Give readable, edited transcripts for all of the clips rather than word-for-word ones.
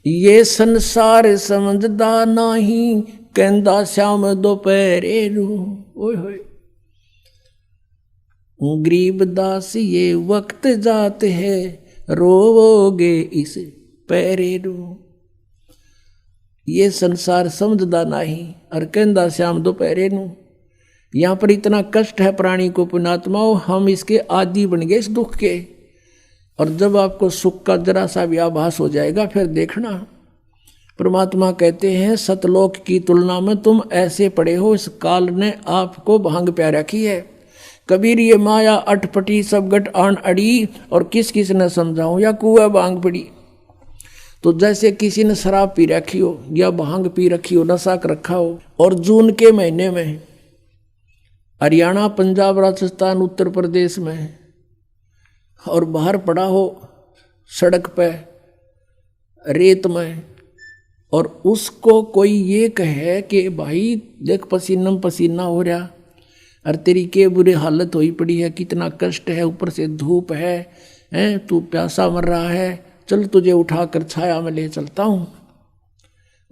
ये संसार समझदा नहीं, कहंदा श्याम दोपहरे रू। ओए होए, गरीबदास ये वक्त जात है, रोवोगे इस पैरे रू। ये संसार समझदा नहीं और कहंदा श्याम दोपहरे नू। यहाँ पर इतना कष्ट है प्राणी को पुण्यात्माओं, हम इसके आदी बन गए इस दुख के। और जब आपको सुख का जरा सा भी आभास हो जाएगा फिर देखना। परमात्मा कहते हैं सतलोक की तुलना में तुम ऐसे पड़े हो, इस काल ने आपको भांग प्या रखी है। कबीर ये माया अटपटी सब गट आन अड़ी, और किस किस ने समझाऊं या कुआ भांग पड़ी। तो जैसे किसी ने शराब पी रखी हो या भांग पी रखी हो, नशा कर रखा हो, और जून के महीने में हरियाणा, पंजाब, राजस्थान, उत्तर प्रदेश में और बाहर पड़ा हो सड़क पे रेत में, और उसको कोई ये कहे कि भाई देख पसीना पसीना हो रहा, और तेरी के बुरी हालत होई पड़ी है, कितना कष्ट है, ऊपर से धूप है, तू प्यासा मर रहा है, चल तुझे उठाकर छाया में ले चलता हूँ।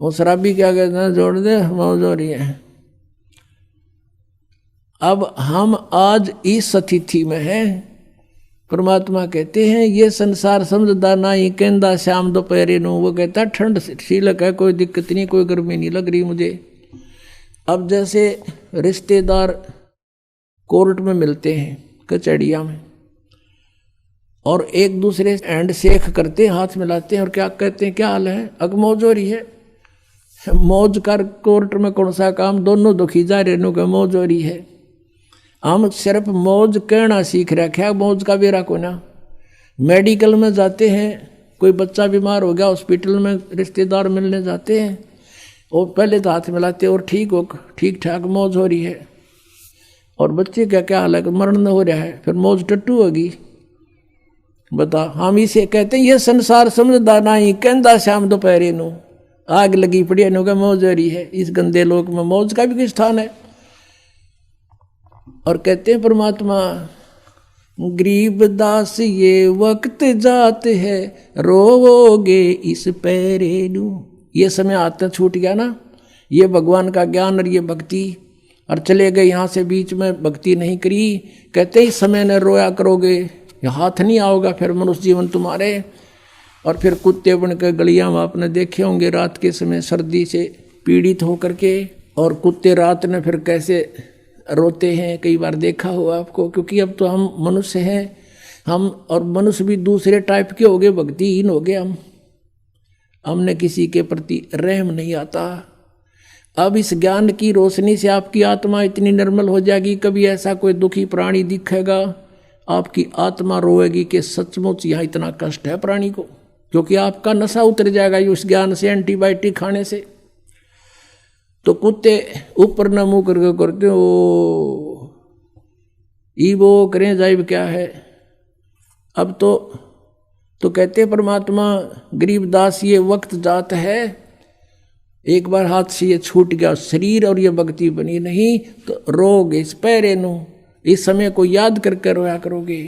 वो शराबी क्या कहते हैं, जोड़ दे मौज हो रही है। अब हम आज इस स्थिति में हैं। परमात्मा कहते हैं ये संसार समझदा नहीं, कहंदा श्याम दोपहरे नू। वो कहता ठंड शीलक है, कोई दिक्कत नहीं, कोई गर्मी नहीं लग रही मुझे। अब जैसे रिश्तेदार कोर्ट में मिलते हैं, कचहरिया में, और एक दूसरे से हैंड शेक करते, हाथ मिलाते हैं, और क्या कहते हैं, क्या हाल है, अग मौज हो रही है। मौज कर कोर्ट में कौन सा काम, दोनों दुखी जा रहे का मौज हो रही है। हम सिर्फ मौज कहना सीख रखे हैं, मौज का बेरा को ना। मेडिकल में जाते हैं, कोई बच्चा बीमार हो गया, हॉस्पिटल में रिश्तेदार मिलने जाते हैं, और पहले तो हाथ मिलाते और ठीक ठाक मौज हो रही है। और बच्चे का क्या हाल है, मरण हो रहा है, फिर मौज टट्टू होगी। बता, हम इसे कहते हैं ये संसार समझदा नहीं, कहंदा श्याम दोपहरे नू। आग लगी पड़ी है, का मौज हो रही है। इस गंदे लोक में मौज का भी कोई स्थान है। और कहते हैं परमात्मा गरीबदास ये वक्त जात है, रोवोगे इस पैरे नू। ये समय आता छूट गया ना, ये भगवान का ज्ञान और ये भक्ति, और चले गए यहाँ से, बीच में भक्ति नहीं करी। कहते इस समय न रोया करोगे, हाथ नहीं आओगा फिर मनुष्य जीवन तुम्हारे। और फिर कुत्ते बनकर गलियां में आपने देखे होंगे रात के समय सर्दी से पीड़ित होकर के, और कुत्ते रात में फिर कैसे रोते हैं, कई बार देखा हो आपको। क्योंकि अब तो हम मनुष्य हैं, हम और मनुष्य भी दूसरे टाइप के हो गए, भक्तिहीन हो गए हमने किसी के प्रति रहम नहीं आता। अब इस ज्ञान की रोशनी से आपकी आत्मा इतनी निर्मल हो जाएगी, कभी ऐसा कोई दुखी प्राणी दिखेगा, आपकी आत्मा रोएगी कि सचमुच यहाँ इतना कष्ट है प्राणी को। क्योंकि आपका नशा उतर जाएगा उस ज्ञान से, एंटीबायोटिक खाने से। तो कुत्ते ऊपर न मुंह करके करते हो, वो करें जाइब क्या है। अब तो कहते परमात्मा गरीबदास ये वक्त जात है, एक बार हाथ से ये छूट गया शरीर और ये भक्ति बनी नहीं, तो रोग इस पैरे नू। इस समय को याद करके रोया करोगे।